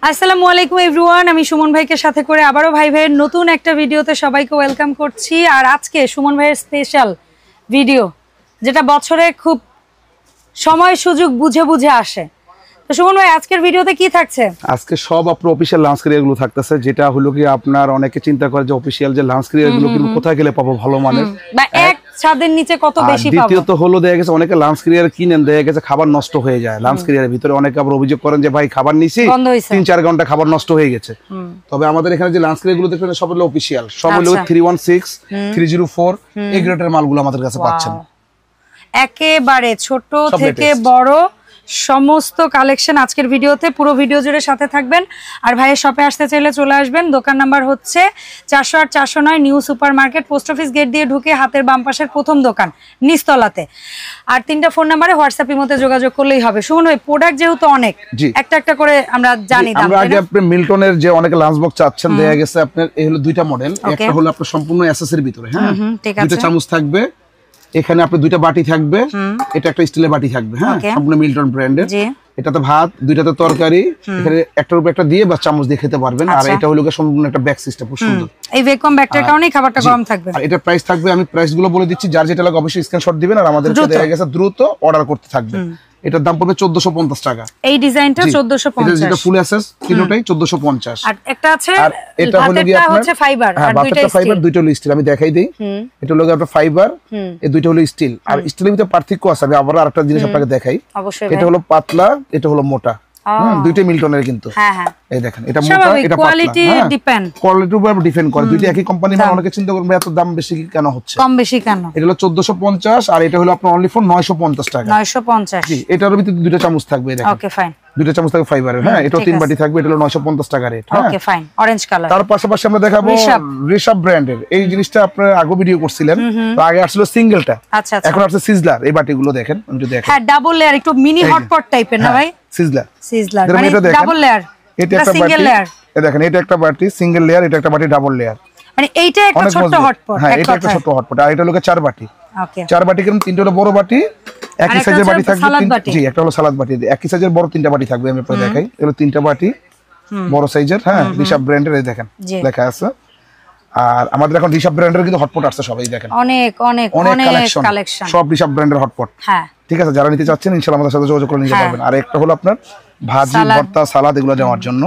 আসসালামু আলাইকুম এভরিওয়ান, আমি সুমন ভাইকে সাথে করে আবারো ভাই ভাইয়ের নতুন একটা ভিডিওতে সবাইকে ওয়েলকাম করছি। আর আজকে সুমন ভাইয়ের স্পেশাল ভিডিও, যেটা বছরে খুব সময় সুযোগ বুঝে বুঝে আসে। তো সুমন ভাই, আজকের ভিডিওতে কি থাকছে? আজকে সব আপনার অফিশিয়াল লাঞ্চ ক্রিয়ার গুলো থাকতেছে, যেটা হলো কি আপনার অনেকে চিন্তা করে যে অফিশিয়াল যে লাঞ্চ ক্রিয়ার গুলো কিন্তু কোথায় গেলে পাবো ভালো মানের, বা এক ছাদের নিচে কত বেশি পাবো। দ্বিতীয়ত হলো দেখা গেছে অনেকে লাঞ্চ ক্রিয়ার কিনেন, দেখা গেছে খাবার নষ্ট হয়ে যায় লাঞ্চ ক্রিয়ারের ভিতরে। অনেকে আবার অভিযোগ করেন যে ভাই খাবার নিছি 3-4 ঘন্টা খাবার নষ্ট হয়ে গেছে। তবে আমাদের এখানে যে লাঞ্চ ক্রিয়ার গুলো দেখবেন সব হলো অফিশিয়াল, সব হলো 316 304 এই গ্রেডের মালগুলো আমাদের কাছে পাচ্ছেন। একেবারে ছোট থেকে বড় সমস্ত কালেকশন আজকের ভিডিওতে, পুরো ভিডিও জুড়ে সাথে থাকবেন। আর ভাইয়ের শপে আসতে চাইলে চলে আসবেন। দোকান নাম্বার হচ্ছে 408 409 new super market, post office gate দিয়ে ঢুকে হাতের বাম পাশের প্রথম দোকান নিচতলাতে। আর 3টা ফোন নাম্বারে হোয়াটসঅ্যাপ ইমোতে যোগাযোগ করলেই হবে। শুনুন ভাই, প্রোডাক্ট যেহেতু অনেক, একটা একটা করে আমরা জানি দাম। আমরা আগে আপনি মিল্টনের যে অনেকে লাঞ্চ বক্স চাচ্ছেন, দেখা গেছে আপনার এই হলো দুইটা মডেল। একটা হলো আপনার সম্পূর্ণ এসএসের ভিতরে, হ্যাঁ দুইটা চামচ থাকবে, এখানে আপনার দুইটা বাটি থাকবে, এটা একটা স্টিলের বাটি থাকবে, হ্যাঁ সম্পূর্ণ মিল্টন ব্র্যান্ডের। এটাতে ভাত, দুইটাতে তরকারি, এখানে একটার উপর একটা দিয়ে বা চামচ দিয়ে খেতে পারবেন। আর এটা হলো সম্পূর্ণ একটা ব্যাগ সিস্টেম, খুব সুন্দর। এই ভ্যাকুয়াম ব্যাগটার কারণেই খাবারটা গরম থাকবে। আর এটা প্রাইস থাকবে, আমি প্রাইস গুলো বলে দিচ্ছি, যার যেটা লাগে অবশ্যই স্ক্রিনশট দিবেন আর আমাদেরকে দেখা গেছে দ্রুত অর্ডার করতে থাকবে। এটার দাম পড়বে 1450 টাকা। এই ডিজাইনটা 1450, যেটা ফুল অ্যাসেস তিনটাই 1450। আর একটা আছে, আর এটা হলো কি আপনার হচ্ছে ফাইবার, আর দুইটা ফাইবার, দুইটা হলো স্টিল। আমি দেখাই দেই, এটা হলো আপনার ফাইবার, এই দুইটা হলো স্টিল। আর স্টিলের ভিতরে পার্থক্য আছে, আমি আবার আরেকটা জিনিস আপনাকে দেখাই। এটা হলো পাতলা, এটা হলো মোটা, দুইটা মিল্টনের কিন্তু। হ্যাঁ হ্যাঁ, এই দেখেন, এটা মোটা, এটা পাতলা। কোয়ালিটি ডিপেন্ড, কোয়ালিটির উপর ডিপেন্ড করে। দুইটা একই কোম্পানি, মানে অনেকে চিন্তা করবে এত দাম বেশি কেন হচ্ছে, কম বেশি কেন। এটা হলো 1450 আর এটা হলো আপনার অনলি ফর 950 টাকা। 950, জি। এটার ভিতরে দুইটা চামচ থাকবে, দেখেন। ওকে ফাইন, দুইটা চামচ থাকবে ফাইবারের, হ্যাঁ এটাও 3 বাটি থাকবে। এটা হলো 950 টাকা rate. Okay fine, orange colour. তার পাশাপাশি আমরা দেখাবো ঋষভ ব্র্যান্ডের। এই জিনিসটা আপনারা আগে ভিডিও করছিলেন, তো আগে আসলে সিঙ্গেলটা, আচ্ছা আচ্ছা, এখন আসছে সিজলার। এই বাটিগুলো দেখেন, একটু দেখেন, হ্যাঁ ডাবল লেয়ার, একটু মিনি হটপট টাইপের না ভাই? সিজলার, সিজলার মানে ডাবল লেয়ার। এটা একটা সিঙ্গেল লেয়ার, এই দেখেন, এটা একটা বাটি সিঙ্গেল লেয়ার, এটা একটা বাটি ডাবল লেয়ার। মানে এইটা একটা ছোট হটপট, হ্যাঁ এটা একটা ছোট হটপট। আর এটা হলো 4 বাটি। ওকে, 4 বাটি কিরকম, তিনটা হলো বড় বাটি, একই সাইজের বাটি থাকবে। জি, একটা হলো সালাদ বাটি, একই সাইজের বড় 3টা বাটি থাকবে। আমি আপনাদের দেখাই, এগুলো 3টা বাটি বড় সাইজের, হ্যাঁ ঋষভ ব্র্যান্ডের, এই দেখেন লেখা আছে। আর আমাদের এখন ঋষভ ব্র্যান্ডের কিন্তু হটপট আসছে, সবাই দেখেন অনেক অনেক অনেক কালেকশন, সব ঋষভ ব্র্যান্ডের হটপট। হ্যাঁ ঠিক আছে, যারা নিতে চাচ্ছেন ইনশাআল্লাহ আমাদের সাথে যোগাযোগ করে নিতে পারবেন। আর একটা হলো আপনার ভাজি, ভর্তা, সালাদ এগুলো দেওয়ার জন্য।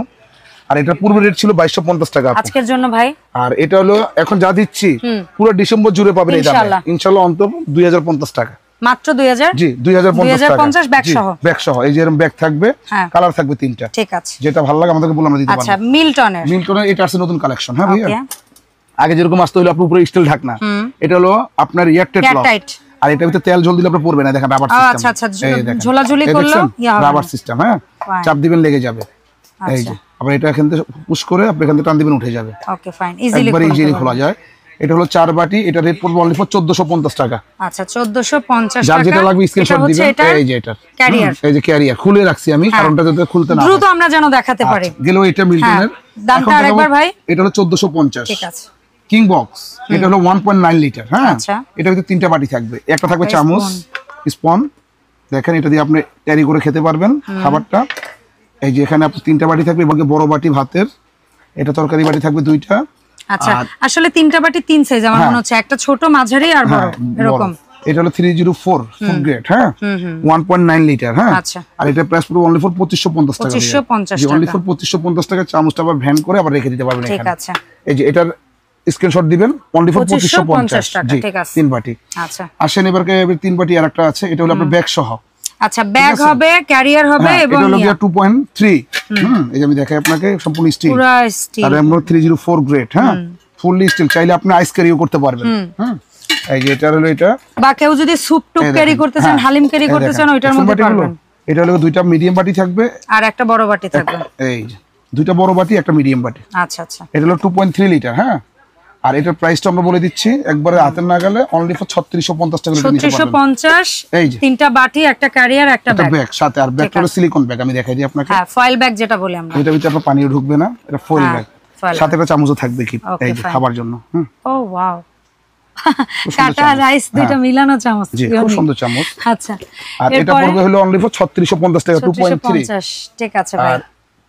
আর এটা পূর্ব রেট ছিল 2250 টাকা আজকের জন্য ভাই। আর এটা হলো এখন যা দিচ্ছি পুরো ডিসেম্বর জুড়ে পাবেন এই দামে ইনশাআল্লাহ, অন্তত 2050 টাকা মাত্র। 2000, জি 2050 টাকা ব্যাগ সহ, ব্যাগ সহ। এই যে এরকম ব্যাগ থাকবে, কালার থাকবে 3টা। ঠিক আছে, যেটা ভালো লাগে আমাদেরকে বলে আমরা দিতে পারবো। আচ্ছা, মিল্টনের এটা আছে নতুন কালেকশন। হ্যাঁ ভাইয়া, আগে যেরকম আসতে হলো আপনার উপরে স্টিল ঢাকনা, এটা হলো আপনার এয়ারটাইট লক। আর এটার ভিতরে তেল জল দিলে আপনার পড়বে না, দেখেন রাবার সিস্টেম। আচ্ছা আচ্ছা, ঝোলাঝুলি করলে রাবার সিস্টেম, হ্যাঁ চাপ দিবেন লেগে যাবে। এই যে আবার এটা এখান থেকে পুশ করে আপনি এখান থেকে টান দিবেন, উঠে যাবে। ওকে ফাইন, ইজিলি খোলা যায়। এটা হলো 4 বাটি, এটা রেট পড়বে অনলি ফর 1450 টাকা। আচ্ছা 1450 টাকা। যার যেটা লাগবে স্ক্রিনশট দিবেন। এই যে এটা ক্যারিয়ার, এই যে ক্যারিয়ার খুলে রাখছি আমি, কারণটা যাতে খুলতে না হয়, দ্রুত আমরা যেন দেখাতে পারি। গেল এটা মিল্টনের দামটা আরেকবার ভাই। এটা হলো 1450। ঠিক আছে। কিং বক্স, এটা হলো 1.9 লিটার। হ্যাঁ এটার ভিতরে 3টা বাটি থাকবে, একটা থাকবে চামচ, স্পুন, দেখেন এটা দিয়ে আপনি ক্যারি করে খেতে পারবেন খাবারটা। এই যে এখানে আপনার 3টা বাটি থাকবে, এবং বড় বাটি ভাতের, এটা তরকারি বাটি থাকবে 2টা। আচ্ছা, আসলে 3টা বাটি 3 সাইজ আমার মনে হচ্ছে, একটা ছোট, মাঝারি আর বড় এরকম। এটা হলো 304 ফুড গ্রেড, হ্যাঁ 1.9 লিটার। হ্যাঁ আর এটা প্রাইস পুরো অনলি ফর 2550 টাকা। 2550 টাকা, অনলি ফর 2550 টাকা। চামচটা আবার ভ্যান করে আবার রেখে দিতে পারবেন এখানে। ঠিক আছে, এই যে এটার স্ক্রিনশট দিবেন, অনলি ফর 2550 টাকা। ঠিক আছে, 3 বাটি। আচ্ছা আসেন এবারে 3 বাটি আর একটা আছে, এটা হলো আপনার ব্যাগ সহ। আচ্ছা, ব্যাগ হবে, ক্যারিয়ার হবে, এবং এটা হলো 2.3। এই যে আমি দেখাই আপনাকে, সম্পূর্ণ স্টিল, পুরো স্টিল। আর আমরা 304 গ্রেড, হ্যাঁ ফুললি স্টিল। চাইলে আপনি আইস ক্যারিও করতে পারবেন। হ্যাঁ এই যে এটা হলো, এটা বা কেউ যদি স্যুপ টুপ ক্যারি করতে চান, হালিম ক্যারি করতে চান, ওইটার মধ্যে পারবেন। এটা হলো 2টা মিডিয়াম বাটি থাকবে, আর একটা বড় বাটি থাকবে। এই যে 2টা বড় বাটি, একটা মিডিয়াম বাটি। আচ্ছা আচ্ছা, এটা হলো 2.3 লিটার। হ্যাঁ আর এটার প্রাইসটা আমরা বলে দিচ্ছি একবারে হাতের নাগালে, অনলি ফর 3650 টাকা। 3650, এই যে 3টা বাটি, একটা ক্যারিয়ার, একটা ব্যাগ সাথে। আর ব্যাগটা হলো সিলিকন ব্যাগ, আমি দেখাই দিই আপনাকে। হ্যাঁ ফয়েল ব্যাগ যেটা বলি আমরা, এটার ভিতরে আপনার পানিও ঢুকবে না, এটা ফয়েল ব্যাগ, সাথে একটা চামচও থাকবে কি, এই যে খাবার জন্য। ও ওয়াও, কাটা রাইস দুটো মিলানো চামচ, জি খুব সুন্দর চামচ। আচ্ছা, আর এটা পড়বে হলো অনলি ফর 3650 টাকা। 2.3। ঠিক আছে ভাই।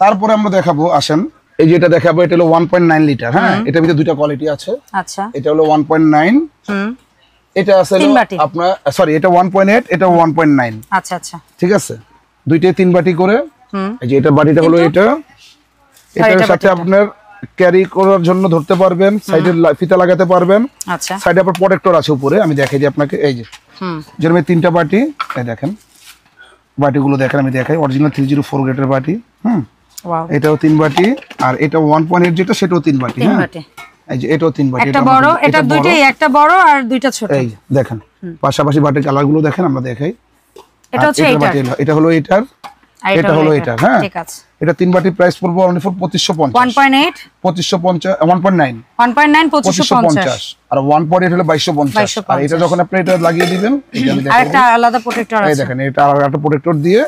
তারপরে আমরা দেখাবো, আসেন এই যে এটা দেখাবো, এটা হলো 1.9 লিটার। হ্যাঁ, এটার ভিতরে দুইটা কোয়ালিটি আছে। আচ্ছা, এটা হলো 1.9, এটা আছে আপনার সরি এটা 1.8, এটা 1.9। আচ্ছা আচ্ছা, ঠিক আছে, দুইটাই 3 বাটি করে। এই যে এটা বাটিটা হলো এটা, এটার সাথে আপনার ক্যারি করার জন্য ধরতে পারবেন, সাইডে ফিতা লাগাতে পারবেন। আচ্ছা, সাইডে আপনার প্রোটেক্টর আছে উপরে, আমি দেখাই যে আপনাকে। এই যে যেরকম 3টা বাটি, এই দেখেন বাটিগুলো দেখেন, আমি দেখাই। অরিজিনাল 304 গ্রেডের বাটি। এটাও 3 বাটি, আর এটা 1.8 যেটা সেটাও 3 বাটি। হ্যাঁ, এই যে এটাও 3 বাটি। একটা বড়, এটা দুইটাই, একটা বড় আর দুইটা ছোট। এই দেখেন পাশাপাশি বাটির কালারগুলো দেখেন, আমরা দেখাই। এটা হচ্ছে এটা হলো এটার, এটা হলো এটার। হ্যাঁ, ঠিক আছে। এটা 3 বাটি প্রাইস পড়বে অনলি ফর 2550। 1.8 2550, 1.9 2550, আর 1.8 হলো 2250। আর এটা যখন আপনি এটা লাগিয়ে দিবেন, এই যে আর একটা আলাদা প্রোটেক্টর আছে, এই দেখেন এটা আলাদা প্রোটেক্টর দিয়ে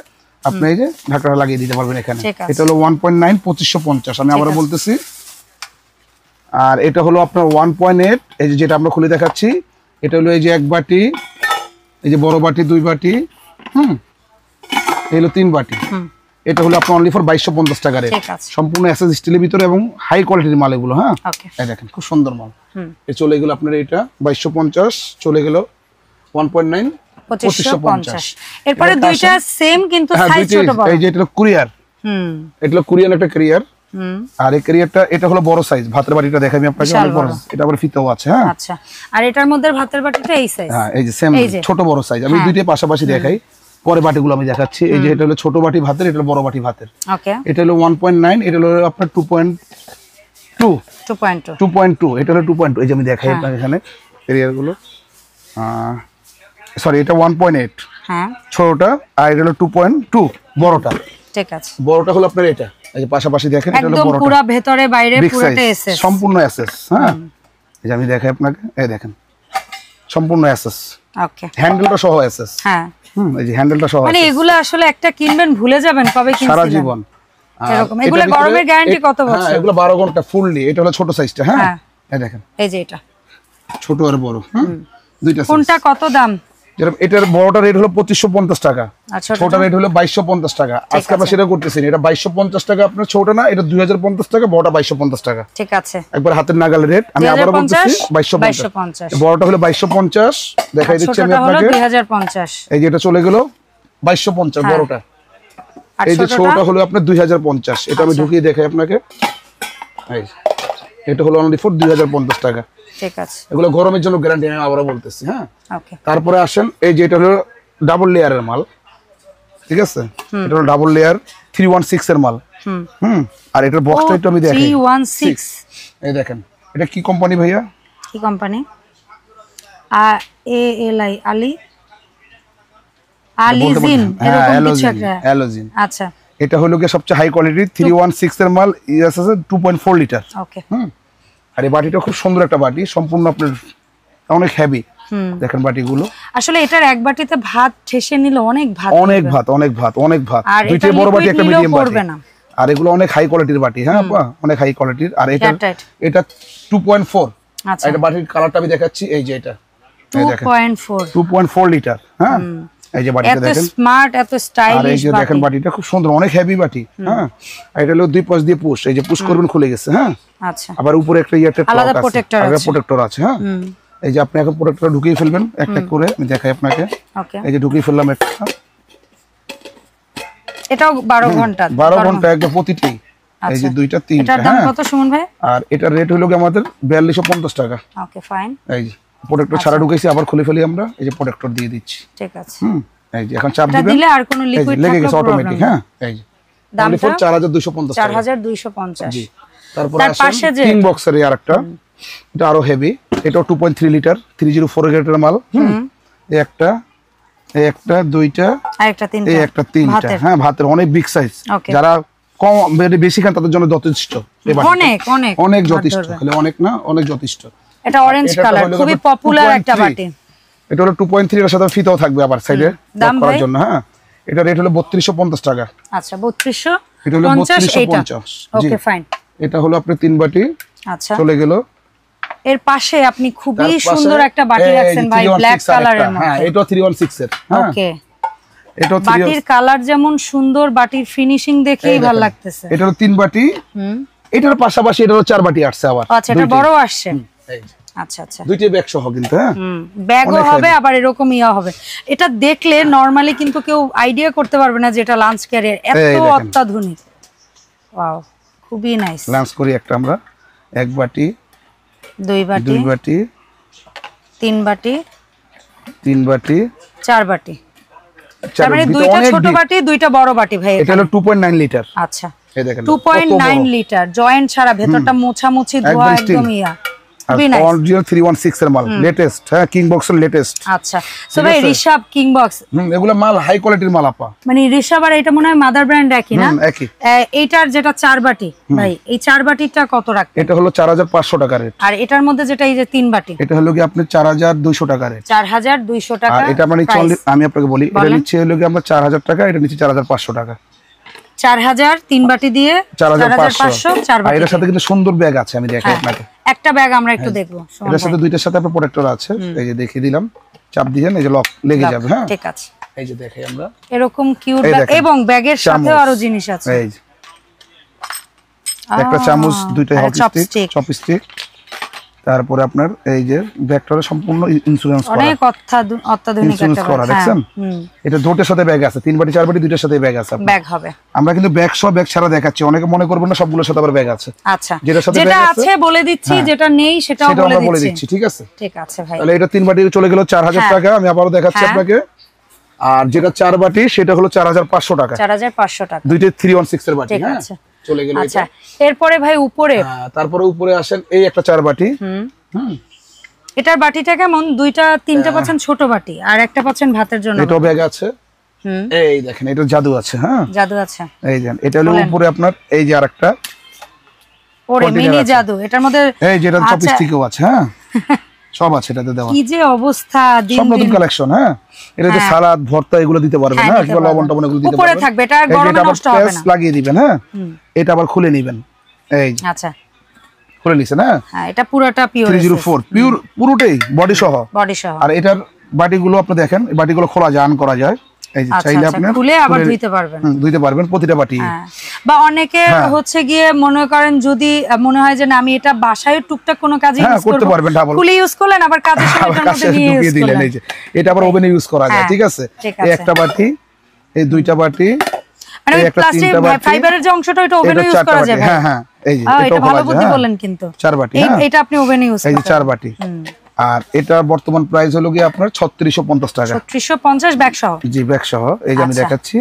আপনি এই যে ঢাকনাটা লাগিয়ে দিতে পারবেন এখানে। এটা হলো 1.9 2550, আমি আবারো বলতেছি। আর এটা হলো আপনার 1.8, এই যে যেটা আমরা খুলে দেখাচ্ছি, এটা হলো এই যে 1 বাটি, এই যে বড় বাটি 2 বাটি, এই হলো 3 বাটি। এটা হলো আপনার অনলি ফর 2250 টাকা রেট, সম্পূর্ণ এসএস স্টিলের ভিতরে এবং হাই কোয়ালিটির মাল এগুলো। হ্যাঁ, এই দেখেন খুব সুন্দর মাল। এই চলে গেল আপনার এটা 2250, চলে গেল 1.9 2550। এরপরে দুইটা সেম কিন্তু সাইজ ছোট বড়। এই যে এটা হলো কুরিয়ার, এটা হলো কোরিয়ান একটা ক্যারিয়ার। আর এই ক্যারিয়ারটা এটা হলো বড় সাইজ, ভাতের বাটিটা দেখাই আমি আপনাকে, অনেক বড়। এটা আবার ফিতাও আছে। হ্যাঁ, আচ্ছা। আর এটার মধ্যে ভাতের বাটিটা এই সাইজ। হ্যাঁ, এই যে সেম ছোট বড় সাইজ। আমি দুইটাই পাশাপাশি দেখাই, পরে বাটিগুলো আমি দেখাচ্ছি। এই যে এটা হলো ছোট বাটি ভাতের, এটা হলো বড় বাটি ভাতের। ওকে, এটা হলো 1.9, এটা হলো আপনার 2.2, এটা হলো 2.2। এই যে আমি দেখাই আপনাকে এখানে ক্যারিয়ারগুলো। সরি, এটা 1.8 হ্যাঁ ছোটটা, আর এটা হলো 2.2 বড়টা। ঠিক আছে, বড়টা হলো আপনার এটা, এই যে পাশাপাশি দেখেন, এটা হলো বড়টা, পুরো ভিতরে বাইরে পুরোটা এসএস, সম্পূর্ণ এসএস। হ্যাঁ, এই যে আমি দেখাই আপনাকে, এই দেখেন সম্পূর্ণ এসএস। ওকে, হ্যান্ডেলটা সহ এসএস। হ্যাঁ, এই যে হ্যান্ডেলটা সহ, মানে এগুলো আসলে একটা কিনবেন ভুলে যাবেন কবে কিনছিলেন, সারা জীবন এরকম। এগুলো গরমের গ্যারান্টি কত বছর? হ্যাঁ, এগুলো 12 ঘন্টা ফুললি। এটা হলো ছোট সাইজটা। হ্যাঁ, এই দেখেন, এই যে এটা ছোট আর বড়, দুইটা সাইজ। কোনটা কত দাম? যেরকম এটার বড়টা রেট হলো 2550 টাকা, ছোটটা রেট হলো 2250 টাকা। আজকে আমরা সেটা করতেছি, এটা 2250 টাকা আপনার ছোট না, এটা 2050 টাকা, বড়টা 2250 টাকা। ঠিক আছে, একবার হাতের নাগালের রেট। আমি আবারো বলতেছি 2250, বড়টা হলো 2250, দেখাই দিচ্ছি আমি আপনাকে 2050। এই যে এটা চলে গেল 2250 বড়টা, এই যে ছোটটা হলো আপনার 2050। এটা আমি ঢুকিয়ে দেখাই আপনাকে, এই এটা হলো অনলি ফর 2050 টাকা। ঠিক আছে, এগুলো গরমের জন্য গ্যারান্টি, আমি আবারো বলতেছি। হ্যাঁ, ওকে। তারপরে আসেন, এই যে এটা হলো ডাবল লেয়ারের মাল। ঠিক আছে, এটা হলো ডাবল লেয়ার 316 এর মাল। আর এটার বক্সটা একটু আমি দেখাই। 316, এই দেখেন, এটা কি কোম্পানি ভাইয়া? কি কোম্পানি? ALI আলিজিন, এরকম কিছু একটা। অ্যালোজিন। আচ্ছা, এটা হলো কি সবচেয়ে হাই কোয়ালিটি 316 এর মাল, আছে 2.4 লিটার। ওকে। আর এই বাটিটা খুব সুন্দর একটা বাটি, সম্পূর্ণ আপনার অনেক হেভি। দেখেন বাটিগুলো, আসলে এটার এক বাটিতে ভাত ঠেসে নিলে অনেক ভাত, অনেক ভাত, অনেক ভাত, অনেক ভাত। দুইটা বড় বাটি, একটা মিডিয়াম বাটি। আর এগুলো অনেক হাই কোয়ালিটির বাটি। হ্যাঁ, অনেক হাই কোয়ালিটির। আর এটা 2.4। আচ্ছা, এটা বাটির কালারটা আমি দেখাচ্ছি, এই যে এটা 2.4 লিটার। হ্যাঁ, এই যে বাটিটা দেখেন, এত স্মার্ট, এত স্টাইলিশ বাটি। এই যে দেখেন বাটিটা খুব সুন্দর, অনেক হেভি বাটি। হ্যাঁ, এটা হলো দুই পাশ দিয়ে পুশ, এই যে পুশ করবেন খুলে গেছে। হ্যাঁ, আচ্ছা, আবার উপরে একটা আলাদা প্রোটেক্টর আছে। হ্যাঁ, এই যে আপনি এখন প্রোটেক্টর ঢুকিয়ে ফেলবেন একটা করে, আমি দেখাই আপনাকে। ওকে, এই যে ঢুকিয়ে ফেললাম একটা, এটাও 12 ঘন্টা, 12 ঘন্টা একদম প্রতিটি। এই যে দুইটা তিনটা। এটার দাম কত সুমন ভাই? আর এটার রেট হলো কি আমাদের 4250 টাকা। ওকে, ফাইন। এই যে প্রোটেক্টর ছাড়া ঢুকাইছি, আবার খুলে ফেলি আমরা, এই যে প্রোটেক্টর দিয়ে দিচ্ছি। ঠিক আছে, এই যে এখন চাপ দিবেন, এটা দিলে আর কোনো লিকুইড লেগে গেছে অটোমেটিক। হ্যাঁ, এই যে দামটা 4250 টাকা। 4250। জি, তারপর আসেন কিং বক্সের আরেকটা, এটা আরো হেভি। এটাও 2.3 লিটার 304 গ্রেডের মাল। এই একটা দুইটা, আরেকটা তিনটা, এই একটা তিনটা। হ্যাঁ, ভাতের অনেক বিগ সাইজ। যারা কম বেশি খান তাদের জন্য যথেষ্ট, অনেক অনেক অনেক যথেষ্ট, খালি অনেক না, অনেক যথেষ্ট। এটা অরেঞ্জ কালার, খুবই পপুলার একটা বাটি। এটা হলো 2.3, এর সাথে ফিতাও থাকবে আবার সাইডে করার জন্য। হ্যাঁ, এটা রেট হলো 3250 টাকা। আচ্ছা, 3250। এটা হলো 3250। ওকে, ফাইন। এটা হলো আপনি 3 বাটি। আচ্ছা, চলে গেল। এর পাশে আপনি খুবই সুন্দর একটা বাটি রাখছেন ভাই, ব্ল্যাক কালারের মধ্যে। হ্যাঁ, এটা 316 এর। ওকে, এটা বাটির কালার যেমন সুন্দর, বাটির ফিনিশিং দেখেই ভালো লাগতেছে। এটা হলো 3 বাটি, এটার পাশাপাশি এটা হলো 4 বাটি আসছে আবার। আচ্ছা, এটা বড় আসছে। আচ্ছা আচ্ছা, দুইটা ব্যাগ সহ কিন্তু, হ্যাঁ ব্যাগও হবে আবার এরকম ইয়া হবে। এটা দেখলে নরমালি কিন্তু কেউ আইডিয়া করতে পারবে না যে এটা লাঞ্চ ক্যারিয়ার, এত অত্যাধুনিক। ওয়াও, খুবই নাইস। লাঞ্চ করি একটা আমরা, 1 বাটি, 2 বাটি, 2 বাটি, 3 বাটি, 3 বাটি, 4 বাটি। তার মানে দুইটা ছোট বাটি, দুইটা বড় বাটি ভাই। এটা হলো 2.9 লিটার। আচ্ছা, 2.9 লিটার, জয়েন্ট ছাড়া, ভেতরটা মোছামুছি ধোয়া একদম ইয়া। অরিজিনাল 316 এর মাল, লেটেস্ট, হ্যাঁ কিং বক্সের লেটেস্ট। আচ্ছা, সো ভাই ঋষভ কিং বক্স, এগুলো মাল হাই কোয়ালিটির মাল আপা। মানে ঋষভ আর এটা মনে হয় মাদার ব্র্যান্ড একই না? একই। এইটার যেটা 4 বাটি ভাই, এই 4 বাটিটা কত রাখবেন? এটা হলো 4500 টাকা রেট। আর এটার মধ্যে যেটা এই যে 3 বাটি, এটা হলো কি আপনি 4200 টাকা রেট। 4200 টাকা। আর এটা মানে আমি আপনাকে বলি, এটা নিচে হলো কি আমরা 4000 টাকা, এটা নিচে 4500 টাকা। 4000 3 বাটি দিয়ে 4500 4 বাটি। আর এর সাথে কিন্তু সুন্দর ব্যাগ আছে, আমি দেখাই আপনাকে। একটা ব্যাগ আমরা একটু দেখবো। এর সাথে দুইটার সাথে আপনার প্রোটেক্টর আছে, এই যে দেখিয়ে দিলাম, চাপ দিবেন, এই যে লক লেগে যাবে। হ্যাঁ ঠিক আছে, এই যে দেখাই আমরা এরকম কিউট ব্যাগ, এবং ব্যাগের সাথে আরো জিনিস আছে। এই যে একটা চামচ, দুইটা চপস্টিক, তারপরে আপনার এই যে ব্যাগটার সম্পূর্ণ ইন্স্যুরেন্স করা, অনেক অত্যাধুনিক একটা করা, দেখছেন? এটা দুটোর সাথে ব্যাগ আছে, 3 বাটি 4 বাটি দুইটার সাথে ব্যাগ আছে। ব্যাগ হবে। আমরা কিন্তু ব্যাগ সহ ব্যাগ ছাড়া দেখাচ্ছি, অনেকে মনে করবেন না সবগুলোর সাথে আবার ব্যাগ আছে। আচ্ছা, যেটা আছে বলে দিচ্ছি, যেটা নেই সেটাও বলে দিচ্ছি। ঠিক আছে, ঠিক আছে ভাই। তাহলে এটা 3 বাটি চলে গেল 4000 টাকা। আমি আবারও দেখাচ্ছি আপনাকে। আর যেটা 4 বাটি সেটা হলো 4500 টাকা। 4500 টাকা, দুইটা 316 এর বাটি। হ্যাঁ চলে গেল। আচ্ছা, এরপরে ভাই উপরে, তারপরে উপরে আসেন, এই একটা 4 বাটি। এটার বাটিটা কেমন? দুইটা 3টা পাচ্ছেন ছোট বাটি, আর একটা পাচ্ছেন ভাতের জন্য। এটা ব্যাগ আছে, এই দেখেন, এটা জাদু আছে। হ্যাঁ জাদু আছে, এই দেন। এটা হলো উপরে আপনার, এই যে আরেকটা ওরে মিনি জাদু, এটার মধ্যে এই যেটা চপস্টিকও আছে। হ্যাঁ সব আছে এটাতে দেওয়া। কি যে অবস্থা, সব নতুন কালেকশন। হ্যাঁ এটা যে সালাদ ভর্তা এগুলো দিতে পারবেন, হ্যাঁ কিংবা লবণ টবণ এগুলো দিতে পারবেন। উপরে থাকবে, এটা গরমে নষ্ট হবে না। লাগিয়ে দিবেন। হ্যাঁ এটা আবার খুলে নেবেন, এই আচ্ছা খুলে নিছেন। হ্যাঁ এটা পুরোটা পিওর 304 পিওর, পুরোটাই বডি সহ। আর এটার বাটিগুলো আপনি দেখেন, এই বাটিগুলো খোলা যায়, আন করা যায়। এই যে চাইলে আপনি খুলে আবার ধুইতে পারবেন প্রতিটা বাটি। বা অনেকে হচ্ছে গিয়ে মনে করেন, যদি মনে হয় যে না আমি এটা বাসায় টুকটাক কোনো কাজে ইউজ করতে পারবেন, খুলে ইউজ করলেন, আবার কাজের সময় এটার মধ্যে নিয়ে ইউজ দিলেন। এই যে এটা আবার ওভেনে ইউজ করা যায়। ঠিক আছে, এই একটা বাটি, এই দুইটা বাটি, মানে প্লাস্টিক ফাইবারের যে অংশটা ওটা ওভেনে ইউজ করা যাবে। হ্যাঁ হ্যাঁ এই যে এটা ভালো বুদ্ধি বললেন কিন্তু। 4 বাটি, এটা আপনি ওভেনে ইউজ করেন, এই যে 4 বাটি। আর এটা বর্তমান প্রাইস হলো কি আপনার 3650 টাকা। 3650 ব্যাগ সহ। জি ব্যাগ সহ, এই যে আমি দেখাচ্ছি,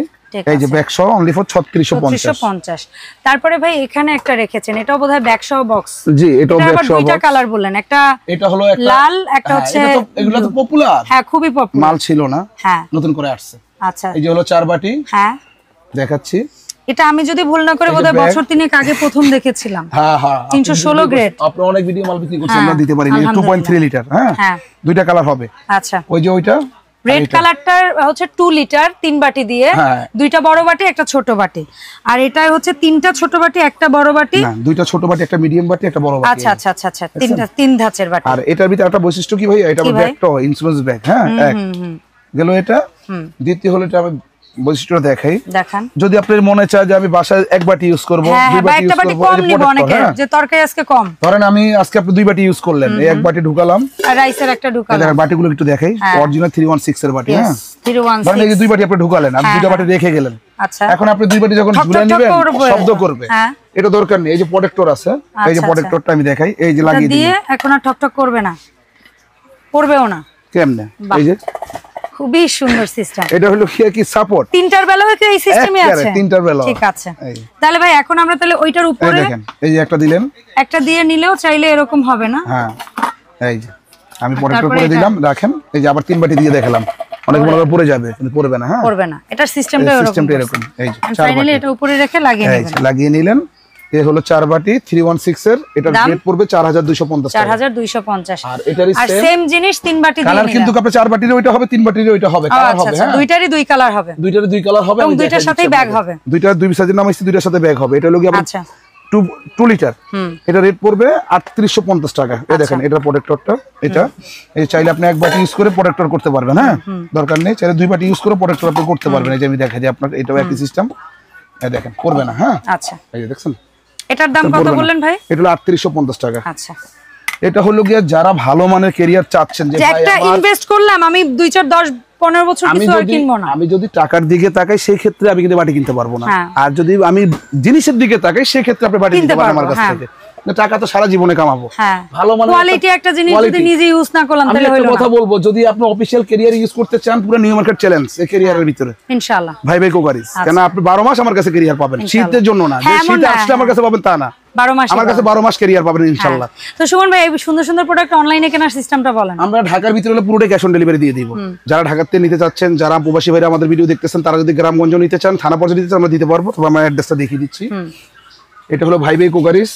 এই যে ব্যাগ সহ অনলি ফর 3650। তারপরে ভাই এখানে একটা রেখেছেন, এটাও বোধহয় ব্যাগ সহ বক্স। জি এটাও ব্যাগ সহ। দুইটা কালার বললেন, একটা এটা হলো একটা লাল, একটা হচ্ছে এগুলো তো পপুলার। হ্যাঁ খুবই পপুলার, মাল ছিল না, হ্যাঁ নতুন করে আসছে। আচ্ছা এই যে হলো 4 বাটি। হ্যাঁ দেখাচ্ছি, এটা আমি যদি ভুল না করে বোধহয় বছর 3 আগে প্রথম দেখেছিলাম। হ্যাঁ হ্যাঁ 316 গ্রেড। আপনি অনেক ভিডিও মাল বিক্রি করছেন, আমরা দিতে পারিনি। 2.3 লিটার। হ্যাঁ দুইটা কালার হবে। আচ্ছা, ওই যে ওইটা রেড কালারটার হচ্ছে 2 লিটার 3 বাটি দিয়ে, দুইটা বড় বাটি একটা ছোট বাটি। আর এটা হচ্ছে 3টা ছোট বাটি একটা বড় বাটি। না দুইটা ছোট বাটি একটা মিডিয়াম বাটি একটা বড় বাটি। আচ্ছা আচ্ছা আচ্ছা, 3 ধাঁচের বাটি। আর এটার ভিতরে একটা বৈশিষ্ট্য কি ভাই, এটা ব্যাগটা ইন্স্যুরেন্স ব্যাগ। হ্যাঁ এক গেল এটা। দ্বিতীয় হলো এটা আমি বৈশিষ্ট্য দেখাই, দেখান। যদি আপনার মনে চায় যে আমি বাসায় 1 বাটি ইউজ করব, 2 বাটি ইউজ করব, কম নিব অনেকে, যে তরকারি আজকে কম, ধরেন আমি আজকে আপনি 2 বাটি ইউজ করলেন, এই 1 বাটি ঢুকালাম আর রাইসের একটা ঢুকালাম। দেখেন বাটিগুলো একটু দেখাই, অরিজিনাল 316 এর বাটি। হ্যাঁ 316, মানে এই যে 2 বাটি আপনি ঢুকালেন, আর 2টা বাটি রেখে গেলেন। আচ্ছা এখন আপনি 2 বাটি যখন ঝুলিয়ে নেবেন শব্দ করবে, এটা দরকার নেই। এই যে প্রোটেক্টর আছে, এই যে প্রোটেক্টরটা আমি দেখাই, এই যে লাগিয়ে দিয়ে এখন আর ঠকঠক করবে না, পড়বেও না। কেমনে? এই যে খুবই সুন্দর সিস্টেম। এটা হলো কি সাপোর্ট 3টার বেলা হচ্ছে এই সিস্টেমই আছে। 3টার বেলা ঠিক আছে। তাহলে ভাই এখন আমরা তাহলে ওইটার উপরে দেখেন, এই যে একটা দিলেন, একটা দিয়ে নিলেও চাইলে এরকম হবে না। হ্যাঁ এই যে আমি প্রোটেক্টর করে দিলাম, রাখেন। এই যে আবার 3 বাটি দিয়ে দেখালাম, অনেক মনে করে পড়ে যাবে, কিন্তু পড়বে না। হ্যাঁ পড়বে না, এটার সিস্টেমটা এরকম। এই যে ফাইনালি এটা উপরে রেখে লাগিয়ে নেবেন। লাগিয়ে নিলেন। এই হলো 4 বাটি 316 এর, এটার রেট পড়বে 4250 টাকা। 4250। আর এটারই সেম জিনিস 3 বাটি দিয়ে কালার কিন্তু আপনি 4 বাটির ওইটা হবে, 3 বাটির ওইটা হবে, কালার হবে। হ্যাঁ দুইটারই 2 কালার হবে, দুইটারই 2 কালার হবে, এবং দুইটার সাথেই ব্যাগ হবে। দুইটা 2 সাইজের নাম আছে, দুইটার সাথে ব্যাগ হবে। এটা হলো কি আপনি 2 লিটার, এটা রেট পড়বে 3850 টাকা। এই দেখেন এটা প্রোটেক্টরটা, এটা এই চাইলে আপনি এক বাটি ইউজ করে প্রোটেক্টর করতে পারবেন, হ্যাঁ দরকার নেই চাইলে 2 বাটি ইউজ করে প্রোটেক্টর আপনি করতে পারবেন। এই যে আমি দেখাই যে আপনার এটাও একই সিস্টেম, এই দেখেন পড়বে না। হ্যাঁ আচ্ছা, এই যে দেখছেন এটার দাম কত বললেন ভাই? এটা হলো 3850 টাকা। আচ্ছা, এটা হলো গিয়া যারা ভালো মানের ক্যারিয়ার চাচ্ছেন যে ভাই একটা ইনভেস্ট করলাম আমি 2 4 10 15 বছর কিছু আর কিনবো না, আমি যদি টাকার দিকে তাকাই সেই ক্ষেত্রে আমি কিন্তু বাটি কিনতে পারবো না, আর যদি আমি জিনিসের দিকে তাকাই সেই ক্ষেত্রে আপনি বাটি কিনতে পারবেন আমার কাছ থেকে। টাকা তো সারা জীবনে কামাবো, ভালো মানের কোয়ালিটি একটা জিনিস যদি নিজে ইউজ না করলাম তাহলে হলো না। আমি কথা বলবো, যদি আপনি অফিশিয়াল ক্যারিয়ার ইউজ করতে চান পুরো নিউ মার্কেট চ্যালেঞ্জ এই ক্যারিয়ারের ভিতরে ইনশাআল্লাহ ভাই কোকারিজ, কেন আপনি 12 মাস আমার কাছে ক্যারিয়ার পাবেন, শীতের জন্য না যে শীত আসলে আমার কাছে পাবেন তা না, 12 মাস আমার কাছে 12 মাস ক্যারিয়ার পাবেন ইনশাআল্লাহ। তো সুমন ভাই এই সুন্দর সুন্দর প্রোডাক্ট অনলাইনে কেনার সিস্টেমটা বলেন। আমরা ঢাকার ভিতরে হলে পুরোটাই ক্যাশ অন ডেলিভারি দিয়ে দিব। যারা ঢাকাতে নিতে চাচ্ছেন, যারা প্রবাসী ভাইরা আমাদের ভিডিও দেখতেছেন, তারা যদি গ্রামগঞ্জ নিতে চান, থানা পর্যায়ে নিতে চান, আমরা দিতে পারবো। তবে আমরা অ্যাড্রেসটা দেখিয়ে দিচ্ছি। এটা হলো ভাই কোকারিজ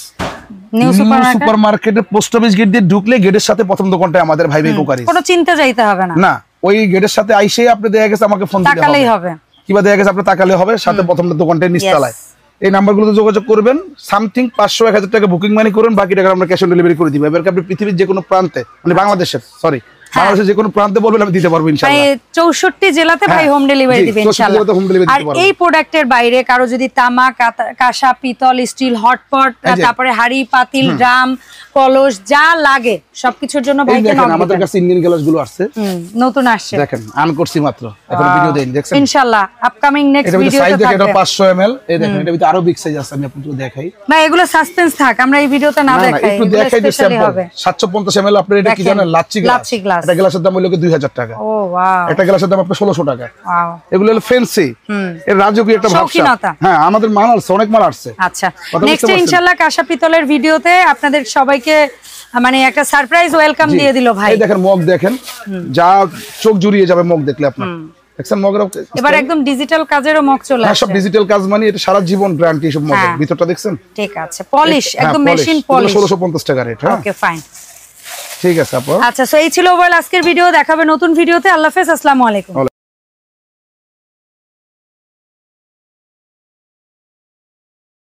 নিউ সুপারমার্কেটের পোস্ট অফিস গেট দিয়ে ঢুকলে গেটের সাথে প্রথম দোকানটা আমাদের ভাই কোকারিজ, কোনো চিন্তা যাইতে হবে না, না ওই গেটের সাথে আইসে আপনি দেখা গেছে আমাকে ফোন দিতে হবে, কিবা দেখা গেছে আপনি তাকালে হবে, সাথে প্রথম দোকানটা নিচতলায়। এই নাম্বারগুলোতে যোগাযোগ করবেন, সামথিং 500-1000 টাকা বুকিং মানি করুন, বাকি টাকা আমরা ক্যাশ অন ডেলিভারি করে দিব। এবার আপনি পৃথিবীর যে কোনো প্রান্তে, মানে বাংলাদেশের বাংলাদেশের যে কোনো প্রান্তে বলবেন আমি দিতে পারবো ইনশাআল্লাহ। 64 জেলাতে ভাই হোম ডেলিভারি দিবেন ইনশাআল্লাহ। আর এই প্রোডাক্টের বাইরে কারো যদি তামা, কাঁসা, পিতল, স্টিল, হটপট, তারপরে হাড়ি, পাতিল, ড্রাম, কলস যা লাগে সবকিছুর জন্য ভাইকে নক দিবেন। আমাদের কাছে ইন্ডিয়ান গ্লাসগুলো আসছে, নতুন আসছে, দেখেন আন করছি মাত্র, এখন ভিডিও দেন, দেখছেন ইনশাআল্লাহ আপকামিং নেক্সট ভিডিওতে থাকবে। এটা 500 ml, এই দেখেন এটা ভিতরে আরো বিগ সাইজ আছে, আমি আপনাদের দেখাই। ভাই এগুলো সাসপেন্স থাক, আমরা এই ভিডিওতে না দেখাই, একটু দেখাই যে স্যাম্পল 750 ml। আপনারা এটা কি জানেন? লাচ্ছি গ্লাস। একটা গ্লাসের দাম হলো 2000 টাকা। ও ওয়াও, একটা গ্লাসের দাম আপনার 1600 টাকা। ওয়াও, এগুলো হলো ফ্যান্সি, এর রাজকীয় একটা ভাবনা। হ্যাঁ আমাদের মাল আছে, অনেক মাল আসছে। আচ্ছা, নেক্সট ইনশাআল্লাহ কাঁসা পিতলের ভিডিওতে আপনাদের সবাইকে মানে একটা সারপ্রাইজ ওয়েলকাম দিয়ে দিল ভাই। এই দেখেন মগ দেখেন, যা চোখ জুড়িয়ে যাবে মগ দেখলে আপনার। দেখছেন মগের এবার একদম ডিজিটাল কাজেরও মগ চলে আসে। সব ডিজিটাল কাজ মানে এটা সারা জীবন গ্যারান্টি সব মগের ভিতরটা দেখছেন। ঠিক আছে, পলিশ একদম মেশিন পলিশ, 1650 টাকা রেট। হ্যাঁ ওকে ফাইন, ঠিক আছে আপু। আচ্ছা, সো এই ছিল ওভারঅল আজকের ভিডিও, দেখাবে নতুন ভিডিওতে। আল্লাহ হাফেজ, আসসালামু আলাইকুম।